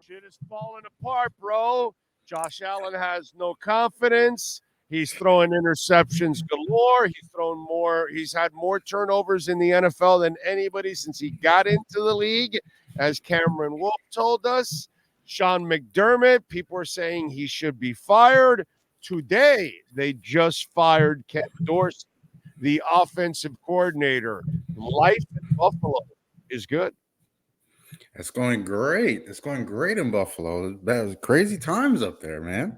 Shit is falling apart, bro. Josh Allen has no confidence. He's throwing interceptions galore. He's had more turnovers in the NFL than anybody since he got into the league, as Cameron Wolf told us. Sean McDermott, people are saying he should be fired. Today, they just fired Ken Dorsey, the offensive coordinator. Life in Buffalo is good. It's going great. It's going great in Buffalo. That's crazy times up there, man.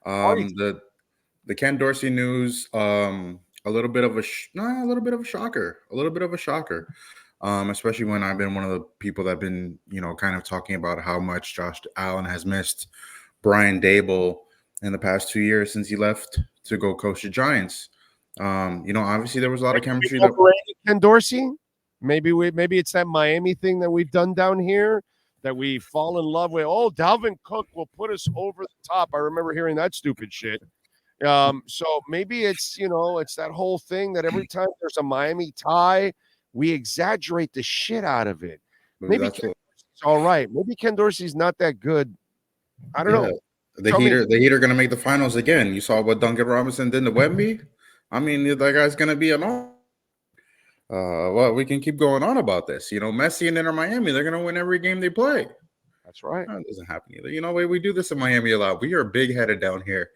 The Ken Dorsey news, a little bit of a shocker. A little bit of a shocker. Especially when I've been one of the people that have been, kind of talking about how much Josh Allen has missed Brian Dable in the past 2 years since he left to go coach the Giants. Obviously there was a lot of chemistry. Ken Dorsey. Maybe it's that Miami thing that we've done down here that we fall in love with. Oh, Dalvin Cook will put us over the top. I remember hearing that stupid shit. So maybe it's that whole thing that every time there's a Miami tie, we exaggerate the shit out of it. Maybe Ken Dorsey's all right. Maybe Ken Dorsey's not that good. I don't know. The Heat are going to make the finals again. You saw what Duncan Robinson did to Wemby. I mean, that guy's going to be an all. Well, we can keep going on about this. Messi and InterMiami, they're going to win every game they play. That's right. That doesn't happen either. We do this in Miami a lot. We are big-headed down here.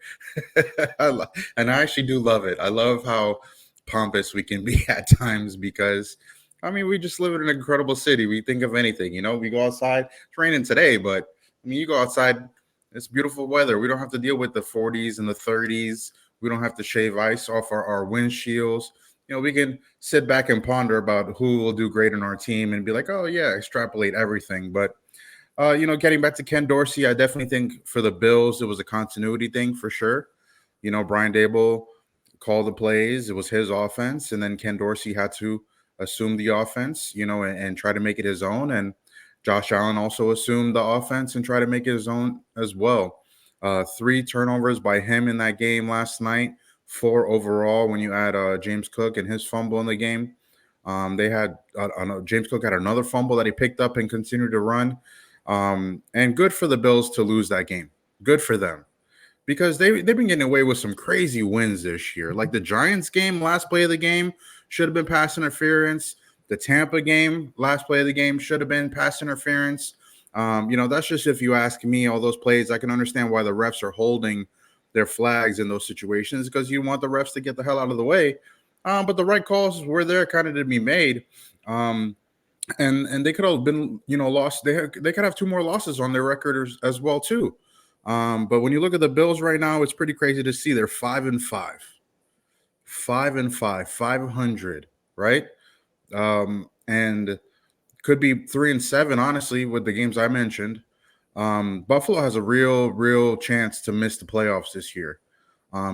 And I actually do love it. I love how pompous we can be at times because, we just live in an incredible city. We think of anything, we go outside. It's raining today, but, you go outside, it's beautiful weather. We don't have to deal with the 40s and the 30s. We don't have to shave ice off our windshields. We can sit back and ponder about who will do great in our team and be like, oh, yeah, extrapolate everything. But, getting back to Ken Dorsey, I definitely think for the Bills, it was a continuity thing for sure. Brian Dable called the plays. It was his offense. And then Ken Dorsey had to assume the offense, and try to make it his own. And Josh Allen also assumed the offense and try to make it his own as well. 3 turnovers by him in that game last night. 4 overall when you add James Cook and his fumble in the game. They had James Cook had another fumble that he picked up and continued to run. And good for the Bills to lose that game. Good for them. Because they've been getting away with some crazy wins this year. Like the Giants game, last play of the game, should have been pass interference. The Tampa game, last play of the game, should have been pass interference. That's just if you ask me, all those plays, I can understand why the refs are holding their flags in those situations because you want the refs to get the hell out of the way. But the right calls were there kind of to be made. And they could have been, lost. They could have 2 more losses on their record as well, too. But when you look at the Bills right now, it's pretty crazy to see they're 5-5. 5-5, 500, right? And could be 3-7, honestly, with the games I mentioned. Buffalo has a real chance to miss the playoffs this year.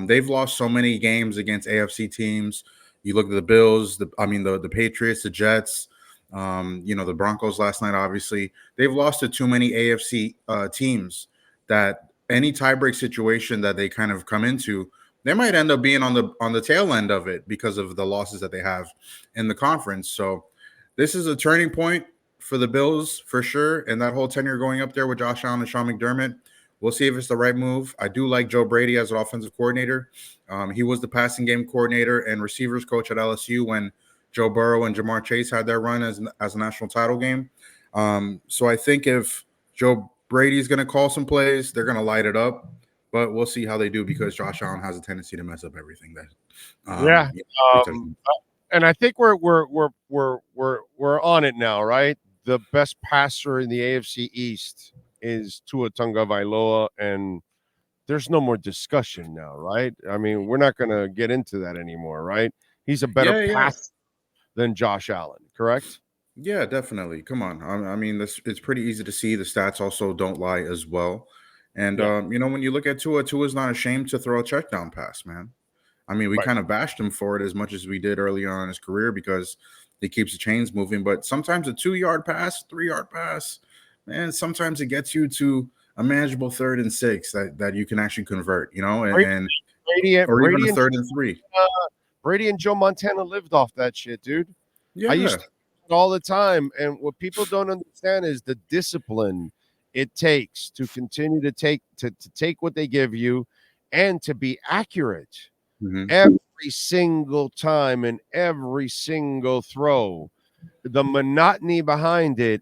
They've lost so many games against AFC teams. You look at the Bills, the Patriots, the Jets, the Broncos last night, obviously. They've lost to too many AFC teams that any tiebreak situation that they kind of come into, they might end up being on the tail end of it because of the losses that they have in the conference. So this is a turning point for the Bills for sure, and that whole tenure going up there with Josh Allen and Sean McDermott. We'll see if it's the right move. I do like Joe Brady as an offensive coordinator. He was the passing game coordinator and receivers coach at LSU when Joe Burrow and Jamar Chase had their run as a national title game. So I think if Joe Brady's going to call some plays, they're going to light it up. But we'll see how they do because Josh Allen has a tendency to mess up everything. And I think we're on it now, right? The best passer in the AFC East is Tua Tagovailoa, and there's no more discussion now, right? We're not going to get into that anymore, right? He's a better passer than Josh Allen, correct? Yeah, definitely. Come on. It's pretty easy to see. The stats also don't lie as well. And, when you look at Tua's not ashamed to throw a check down pass, man. We kind of bashed him for it as much as we did early on in his career because he keeps the chains moving. But sometimes a 2-yard pass, 3-yard pass, man, sometimes it gets you to a manageable 3rd and 6 that you can actually convert, even a 3rd and 3. Brady and Joe Montana lived off that shit, dude. Yeah. I used to do it all the time. And what people don't understand is the discipline it takes to continue to take what they give you and to be accurate Mm-hmm. every single time and every single throw. The monotony behind it,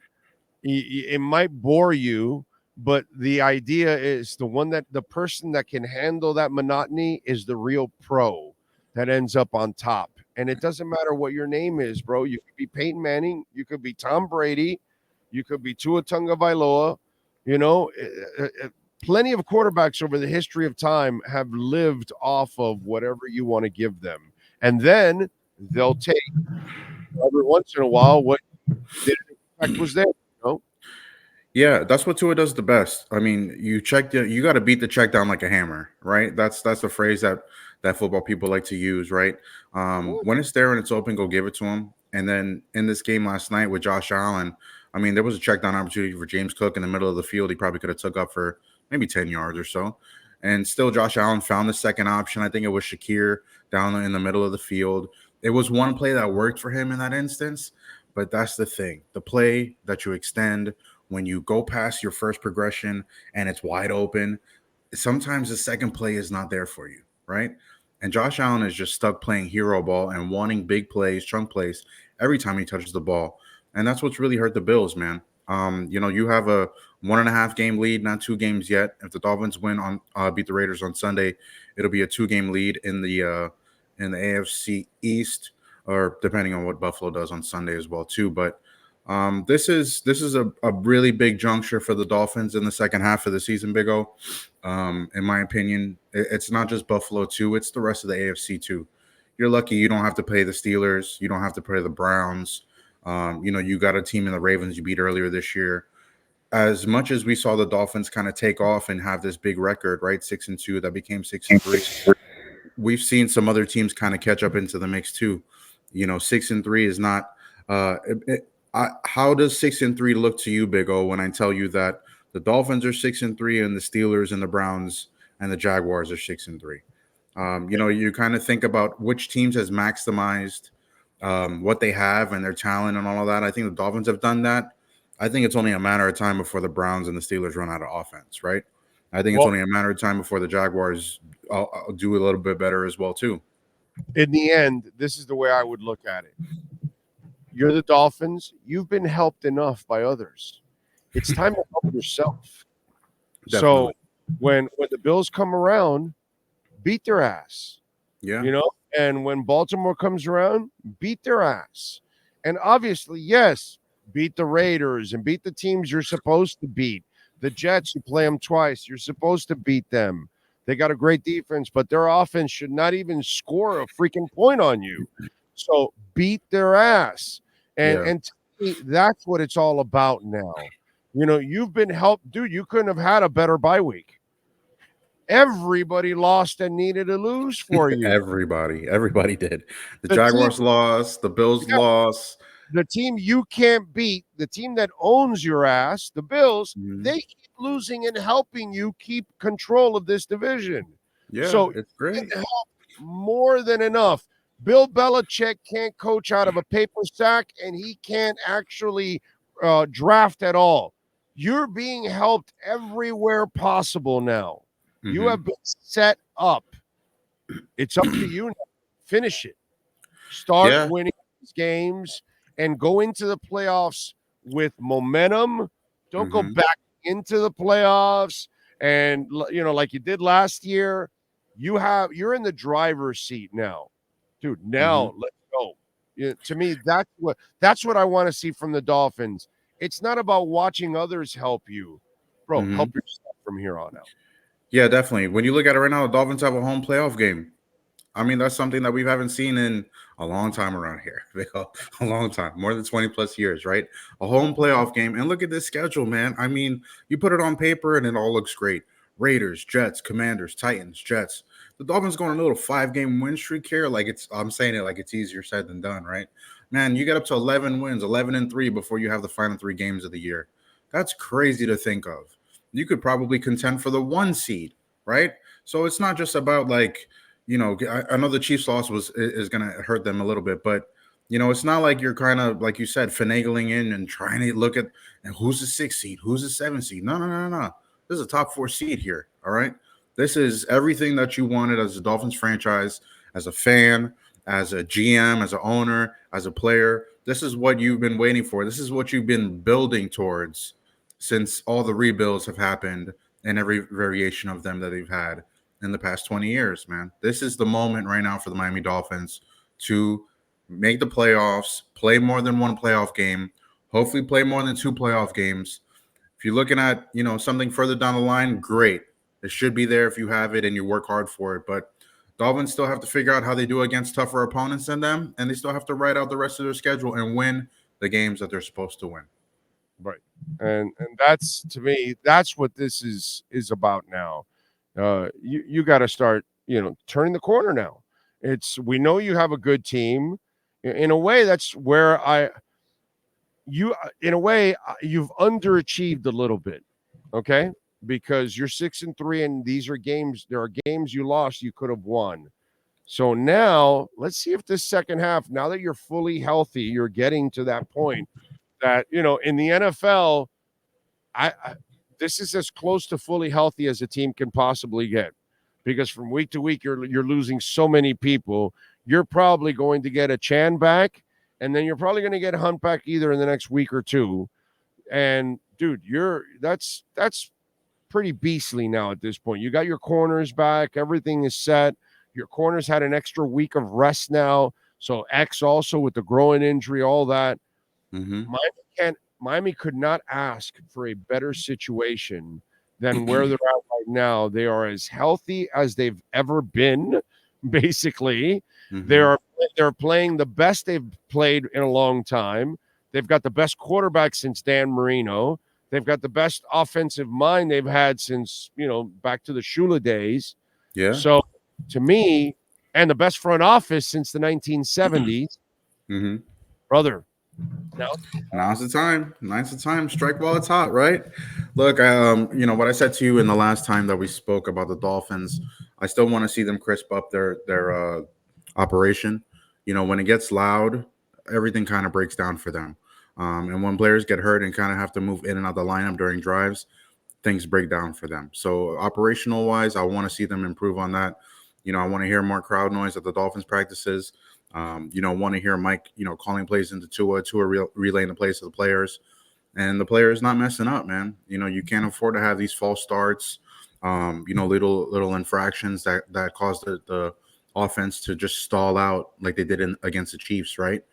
it might bore you, but the idea is the person that can handle that monotony is the real pro that ends up on top. And it doesn't matter what your name is, bro. You could be Peyton Manning, you could be Tom Brady, you could be Tua Tagovailoa. You know, plenty of quarterbacks over the history of time have lived off of whatever you want to give them, and then they'll take every once in a while what didn't expect was there. Yeah, that's what Tua does the best. I mean, you got to beat the check down like a hammer, right? That's the phrase that football people like to use, right? When it's there and it's open, go give it to him. And then in this game last night with Josh Allen, I mean, there was a check down opportunity for James Cook in the middle of the field. He probably could have took up for maybe 10 yards or so. And still, Josh Allen found the second option. I think it was Shakir down in the middle of the field. It was one play that worked for him in that instance. But that's the thing. The play that you extend when you go past your first progression and it's wide open, sometimes the second play is not there for you, right? And Josh Allen is just stuck playing hero ball and wanting big plays, chunk plays every time he touches the ball. And that's what's really hurt the Bills, man. You have a 1.5 game lead, not 2 games yet. If the Dolphins beat the Raiders on Sunday, it'll be a 2 game lead in the AFC East, or depending on what Buffalo does on Sunday as well too. But this is a really big juncture for the Dolphins in the second half of the season, Big O. In my opinion, it's not just Buffalo too; it's the rest of the AFC too. You're lucky you don't have to play the Steelers, you don't have to play the Browns. You got a team in the Ravens you beat earlier this year. As much as we saw the Dolphins kind of take off and have this big record, right, 6-2, that became 6-3. We've seen some other teams kind of catch up into the mix too. 6-3 is not. How does 6-3 look to you, Big O, when I tell you that the Dolphins are 6-3 and the Steelers and the Browns and the Jaguars are 6-3? You kind of think about which teams has maximized what they have and their talent and all of that. I think the Dolphins have done that. I think it's only a matter of time before the Browns and the Steelers run out of offense, right? I think it's only a matter of time before the Jaguars do a little bit better as well too. In the end, this is the way I would look at it. You're the Dolphins. You've been helped enough by others. It's time to help yourself. Definitely. So when the Bills come around, beat their ass. Yeah. And when Baltimore comes around, beat their ass. And obviously, yes, beat the Raiders and beat the teams you're supposed to beat. The Jets, you play them twice. You're supposed to beat them. They got a great defense, but their offense should not even score a freaking point on you. So beat their ass. And to me, that's what it's all about now. You've been helped. Dude, you couldn't have had a better bye week. Everybody lost and needed to lose for you. Everybody did. The Jaguars lost. The Bills lost. The team you can't beat, the team that owns your ass, the Bills, they keep losing and helping you keep control of this division. Yeah, so it's great. More than enough. Bill Belichick can't coach out of a paper sack, and he can't actually draft at all. You're being helped everywhere possible now. You have been set up. It's up to you now. Finish it. Start winning these games and go into the playoffs with momentum. Don't go back into the playoffs and like you did last year. You're in the driver's seat now. Dude, now let's go. To me, that's what I want to see from the Dolphins. It's not about watching others help you. Bro, help yourself from here on out. Yeah, definitely. When you look at it right now, the Dolphins have a home playoff game. I mean, that's something that we haven't seen in a long time around here. A long time, more than 20 plus years, right? A home playoff game. And look at this schedule, man. I mean, you put it on paper and it all looks great. Raiders, Jets, Commanders, Titans, Jets. The Dolphins going on a little 5-game win streak here. I'm saying it like it's easier said than done, right? Man, you get up to 11 wins, 11-3 before you have the final 3 games of the year. That's crazy to think of. You could probably contend for the 1 seed, right? So it's not just about I know the Chiefs' loss is going to hurt them a little bit, but It's not like you're kind of, like you said, finagling in and trying to look at and who's the 6th seed, who's the 7th seed. No, no, no, no, no. This is a top 4 seed here. All right. This is everything that you wanted as a Dolphins franchise, as a fan, as a GM, as an owner, as a player. This is what you've been waiting for. This is what you've been building towards since all the rebuilds have happened and every variation of them that they've had in the past 20 years, man. This is the moment right now for the Miami Dolphins to make the playoffs, play more than one playoff game, hopefully play more than 2 playoff games. If you're looking at, something further down the line, great. It should be there if you have it and you work hard for it. But Dolphins still have to figure out how they do against tougher opponents than them, and they still have to write out the rest of their schedule and win the games that they're supposed to win. Right. And that's, to me, that's what this is about now. You got to start, turning the corner now. We know you have a good team. In a way, that's where you've underachieved a little bit. Okay? Because you're 6-3 and there are games you lost you could have won. So now let's see if this second half, now that you're fully healthy, you're getting to that point that, in the NFL, this is as close to fully healthy as a team can possibly get, because from week to week you're losing so many people. You're probably going to get a Chan back, and then you're probably going to get Hunt back either in the next week or two. And dude, that's pretty beastly now at this point. You got your corners back, everything is set. Your corners had an extra week of rest now, so X also with the groin injury, all that. Miami could not ask for a better situation than where they're at right now. They are as healthy as they've ever been, basically. They're playing the best they've played in a long time. They've got the best quarterback since Dan Marino. They've got the best offensive mind they've had since, back to the Shula days. Yeah. So, to me, and the best front office since the 1970s. Brother, now's the time. Now's the time. Strike while it's hot, right? Look, what I said to you in the last time that we spoke about the Dolphins, I still want to see them crisp up their operation. When it gets loud, everything kind of breaks down for them. And when players get hurt and kind of have to move in and out the lineup during drives, things break down for them. So operational wise, I want to see them improve on that. I want to hear more crowd noise at the Dolphins practices. Want to hear Mike, calling plays into Tua relaying the plays to the players, and the players not messing up, man. You can't afford to have these false starts, little infractions that cause the offense to just stall out like they did against the Chiefs, right?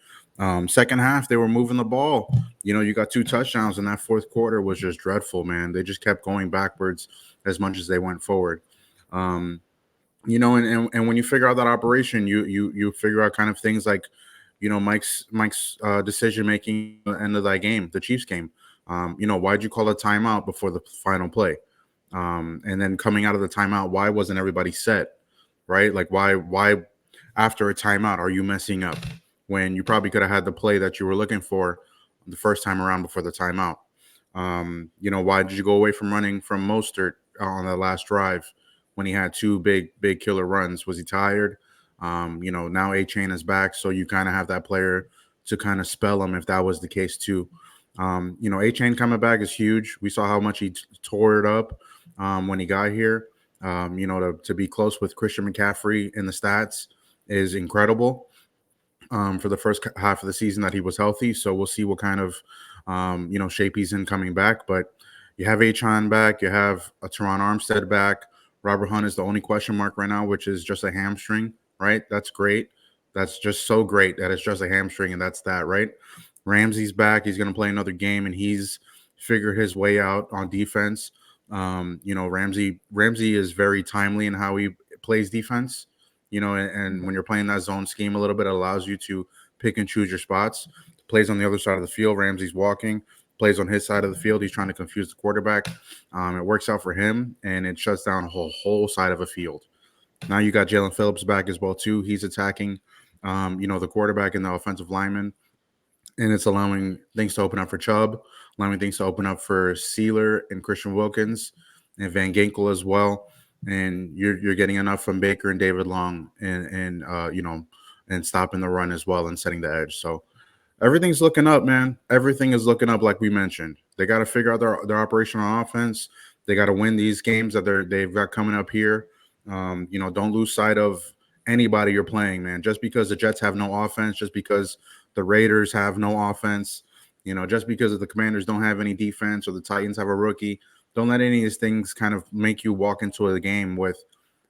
Second half, they were moving the ball. You got 2 touchdowns, and that fourth quarter was just dreadful, man. They just kept going backwards as much as they went forward. And when you figure out that operation, you figure out kind of things like, Mike's decision making at the end of that game, the Chiefs game. Why'd you call a timeout before the final play? And then coming out of the timeout, why wasn't everybody set? Right? Like why after a timeout are you messing up when you probably could have had the play that you were looking for the first time around before the timeout? Why did you go away from running from Mostert on the last drive when he had 2 big killer runs? Was he tired? Now A-Chain is back, so you kind of have that player to kind of spell him if that was the case too. A-Chain coming back is huge. We saw how much he tore it up when he got here. To be close with Christian McCaffrey in the stats is incredible for the first half of the season that he was healthy. So we'll see what kind of, shape he's in coming back. But you have A-Chain back. You have a Teron Armstead back. Robert Hunt is the only question mark right now, which is just a hamstring, right? That's great. That's just so great that it's just a hamstring, and that's that, right? Ramsey's back. He's going to play another game, and he's figured his way out on defense. Ramsey is very timely in how he plays defense, and when you're playing that zone scheme a little bit, it allows you to pick and choose your spots. Plays on the other side of the field. Ramsey's walking. Plays on his side of the field. He's trying to confuse the quarterback. It works out for him, and it shuts down a whole side of a field. Now you got Jalen Phillips back as well, too. He's attacking, the quarterback and the offensive lineman, and it's allowing things to open up for Chubb, allowing things to open up for Sealer and Christian Wilkins and Van Ginkel as well. And you're getting enough from Baker and David Long and and stopping the run as well and setting the edge. So everything's looking up, man. Everything is looking up, like we mentioned. They got to figure out their operation on offense. They got to win these games that they've got coming up here. Don't lose sight of anybody you're playing, man. Just because the Jets have no offense, just because the Raiders have no offense, just because the Commanders don't have any defense or the Titans have a rookie, don't let any of these things kind of make you walk into a game with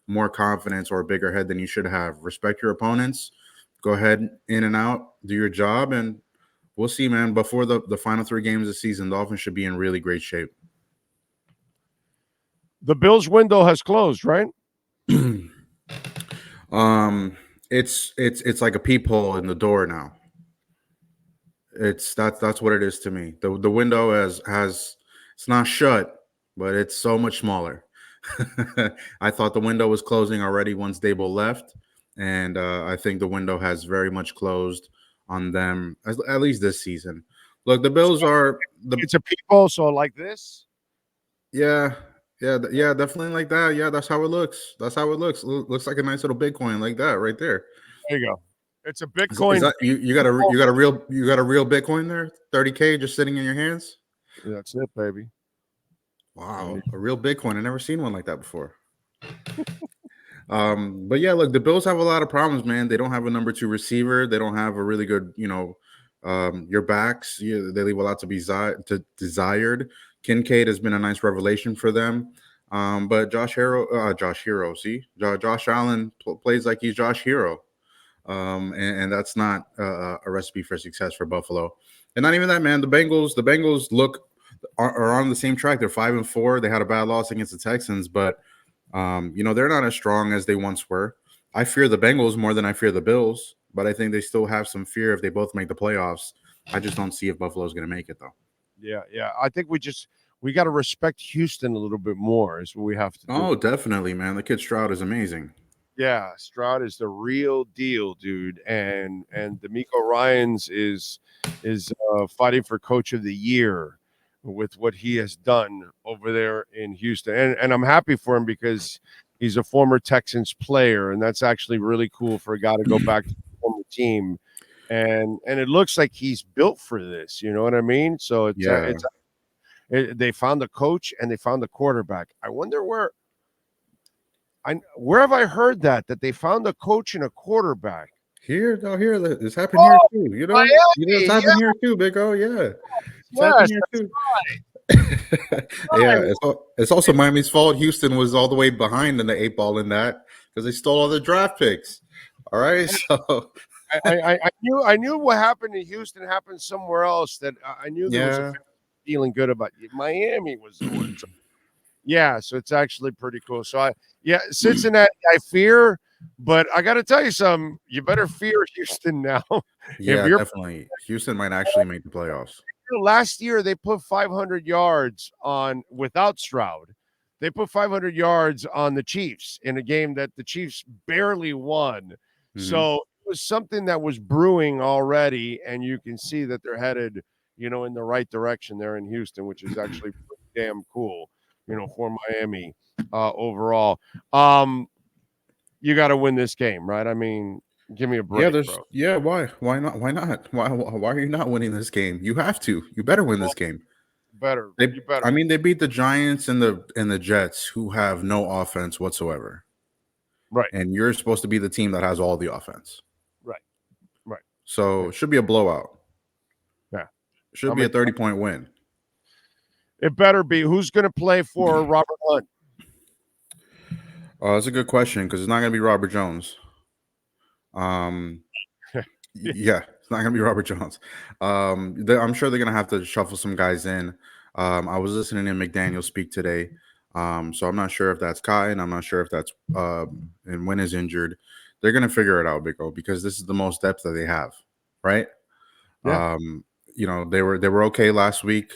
more confidence or a bigger head than you should have. Respect your opponents. Go ahead in and out, do your job, and we'll see, man. Before the final 3 games of the season, the Dolphins should be in really great shape. The Bills window has closed, right? It's like a peephole in the door now. That's what it is to me. The window has it's not shut, but it's so much smaller. I thought the window was closing already once Dable left, and I think the window has very much closed on them, at least this season. Look, the Bills are it's a peephole, so like this. Yeah, definitely like that. Yeah, that's how it looks. Looks like a nice little Bitcoin like that right there. There you go. It's a Bitcoin. Is that, you got a real Bitcoin there? 30K just sitting in your hands? That's it, baby. Wow, a real Bitcoin. I've never seen one like that before. But yeah, look, the Bills have a lot of problems, man. They don't have a number 2 receiver. They don't have a really good, your backs. They leave a lot to be desired. Kincaid has been a nice revelation for them. But Josh Allen plays like he's Josh Hero. And that's not a recipe for success for Buffalo. And not even that, man. The Bengals are on the same track. They're 5-4. They had a bad loss against the Texans, but they're not as strong as they once were. I fear the Bengals more than I fear the Bills, but I think they still have some fear if they both make the playoffs. I just don't see if Buffalo's going to make it, though. Yeah. I think we got to respect Houston a little bit more is what we have to do. Oh, definitely, man. The kid Stroud is amazing. Yeah, Stroud is the real deal, dude. And D'Amico Ryans is fighting for Coach of the Year with what he has done over there in Houston. And I'm happy for him because he's a former Texans player, and that's actually really cool for a guy to go back to the former team. And it looks like he's built for this, you know what I mean? So they found the coach and they found the quarterback. I wonder where have I heard that they found a coach and a quarterback? Here, this happened here too. Miami, it's happened here too, Big O. Yeah, it's happened here too. Right. Yeah, it's also Miami's fault. Houston was all the way behind in the 8 ball in that because they stole all the draft picks. All right, so I knew what happened in Houston happened somewhere else. That I knew there was a feeling good about it. Miami was the one. So, yeah, so it's actually pretty cool. So Cincinnati, I fear, but I got to tell you something. You better fear Houston now. Yeah, definitely. Houston might actually make the playoffs. Last year they put 500 yards on without Stroud. They put 500 yards on the Chiefs in a game that the Chiefs barely won. Mm-hmm. So it was something that was brewing already, and you can see that they're headed, in the right direction there in Houston, which is actually pretty damn cool, for Miami overall. You got to win this game, right? I mean, give me a break, bro. Yeah, why? Why not? Why not? Why are you not winning this game? You have to. You better win this game. You better. I mean, they beat the Giants and the Jets, who have no offense whatsoever. Right. And you're supposed to be the team that has all the offense. Right. So it should be a blowout. Yeah. Should be a 30-point win. It better be. Who's going to play for Robert Hunt? That's a good question because it's not going to be Robert Jones. Yeah, it's not going to be Robert Jones. I'm sure they're going to have to shuffle some guys in. I was listening to McDaniel speak today. So I'm not sure if that's Cotton. I'm not sure if that's and when is injured. They're going to figure it out, Big O, because this is the most depth that they have, right? Yeah. They were okay last week.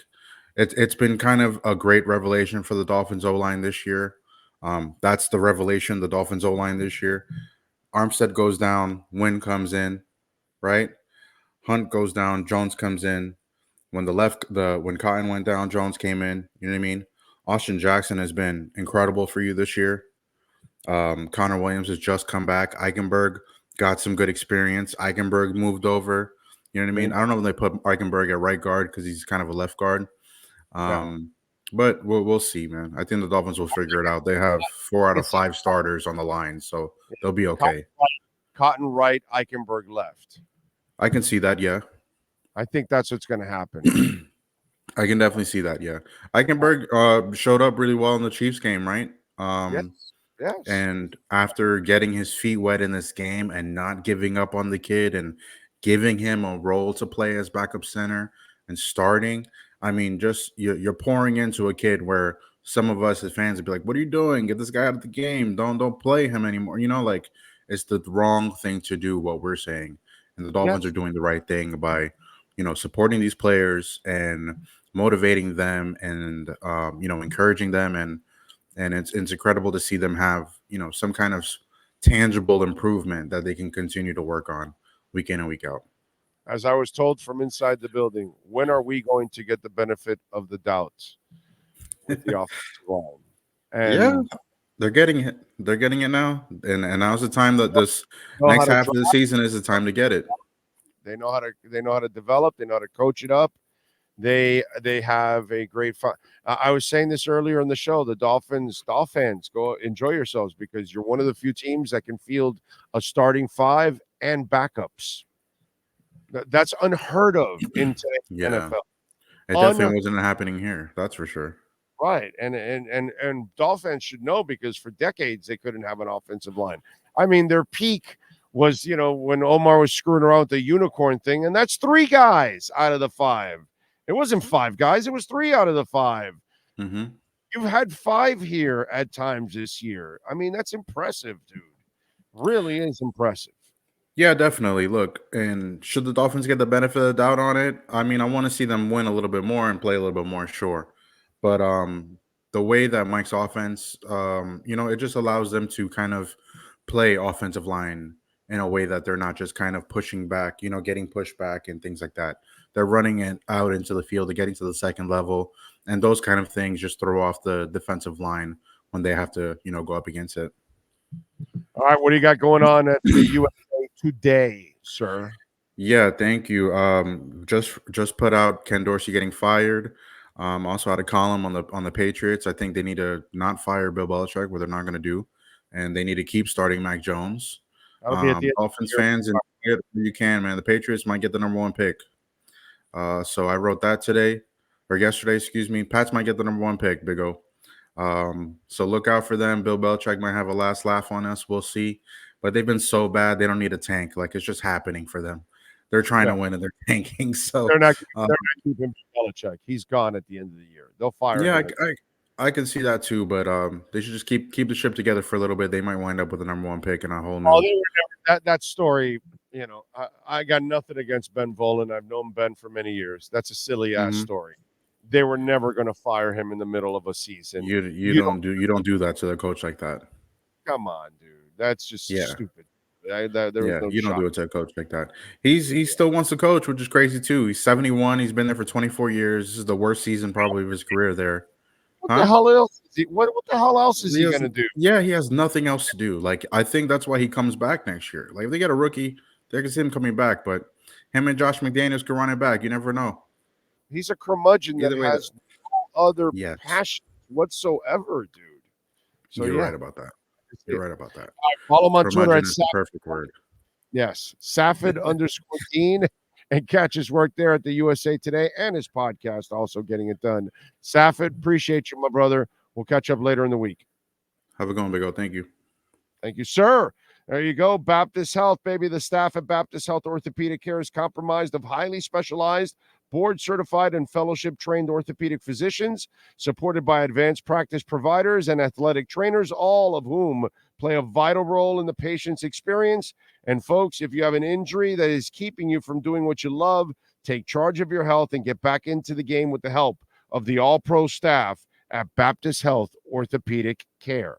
It's been kind of a great revelation for the Dolphins O-line this year. That's the revelation, the Dolphins O-line this year. Armstead goes down, Wynn comes in, right? Hunt goes down, Jones comes in. When Cotton went down, Jones came in. You know what I mean? Austin Jackson has been incredible for you this year. Connor Williams has just come back. Eichenberg got some good experience. Eichenberg moved over. You know what I mean? I don't know if they put Eichenberg at right guard because he's kind of a left guard. No. But we'll see, man. I think the Dolphins will figure it out. They have 4 out of It's 5 starters on the line, so they'll be Cotton okay. right, Cotton right, Eichenberg left. I can see that, yeah. I think that's what's going to happen. I can definitely see that, yeah. Eichenberg showed up really well in the Chiefs game, right? Yes. And after getting his feet wet in this game and not giving up on the kid and giving him a role to play as backup center and starting, I mean, just you're pouring into a kid where some of us as fans would be like, "What are you doing? Get this guy out of the game. Don't play him anymore." You know, like it's the wrong thing to do. What we're saying, and the Dolphins Yes. are doing the right thing by, supporting these players and motivating them and encouraging them and it's incredible to see them have some kind of tangible improvement that they can continue to work on week in and week out. As I was told from inside the building, when are we going to get the benefit of the doubt with the offensive line? And Yeah, they're getting it. They're getting it now, and now's the time that this know how next to half of the season is the time to get it. They know how to develop. They know how to coach it up. They have a great fun. I was saying this earlier in the show. The Dolphins go enjoy yourselves because you're one of the few teams that can field a starting 5 and backups. That's unheard of in today's Yeah, NFL. it definitely wasn't happening here. That's for sure. Right. And Dolphins should know because for decades they couldn't have an offensive line. I mean, their peak was, when Omar was screwing around with the unicorn thing, and that's 3 guys out of the 5. It wasn't 5 guys, it was 3 out of the 5. Mm-hmm. You've had 5 here at times this year. I mean, that's impressive, dude. Really is impressive. Yeah, definitely. Look, and should the Dolphins get the benefit of the doubt on it? I mean, I want to see them win a little bit more and play a little bit more, sure. But the way that Mike's offense, it just allows them to kind of play offensive line in a way that they're not just kind of pushing back, getting pushed back and things like that. They're running it out into the field, they're getting to the second level, and those kind of things just throw off the defensive line when they have to, go up against it. All right, what do you got going on at the USA today, sir? Yeah, thank you. Just put out Ken Dorsey getting fired. Also had a column on the Patriots. I think they need to not fire Bill Belichick, what they're not going to do, and they need to keep starting Mac Jones. That'll be at the end Dolphins fans, and you can, man. The Patriots might get the number 1 pick. So I wrote that today or yesterday, excuse me. Pats might get the number 1 pick, Big O. So look out for them. Bill Belichick might have a last laugh on us. We'll see. But they've been so bad, they don't need a tank. Like, it's just happening for them. They're trying to win and they're tanking. So they're not keeping Belichick. He's gone at the end of the year. They'll fire him. Yeah, I can see that too. But they should just keep the ship together for a little bit. They might wind up with the number 1 pick and a whole new. That story. I got nothing against Ben Volen. I've known Ben for many years. That's a silly ass story. They were never going to fire him in the middle of a season. You don't do that to the coach like that. Come on, dude. That's just stupid. You don't do it to a coach like that. He still wants to coach, which is crazy too. He's 71. He's been there for 24 years. This is the worst season probably of his career there. What the hell else is he? What the hell else is he going to do? Yeah, he has nothing else to do. Like, I think that's why he comes back next year. Like, if they get a rookie, they can see him coming back. But him and Josh McDaniels can run it back. You never know. He's a curmudgeon that has no other passion whatsoever, dude. So you're right about that. You're right about that. Right, follow him on Twitter at the perfect word. Yes, Safid _Deen, and catch his work there at the USA Today and his podcast, also getting it done. Safid, appreciate you, my brother. We'll catch up later in the week. Have a good one, Big O. Thank you. Thank you, sir. There you go. Baptist Health, baby. The staff at Baptist Health Orthopedic Care is comprised of highly specialized, board-certified and fellowship-trained orthopedic physicians, supported by advanced practice providers and athletic trainers, all of whom play a vital role in the patient's experience. And folks, if you have an injury that is keeping you from doing what you love, take charge of your health and get back into the game with the help of the all-pro staff at Baptist Health Orthopedic Care.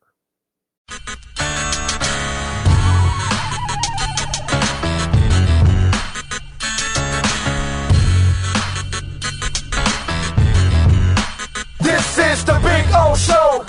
This is the Big O Show.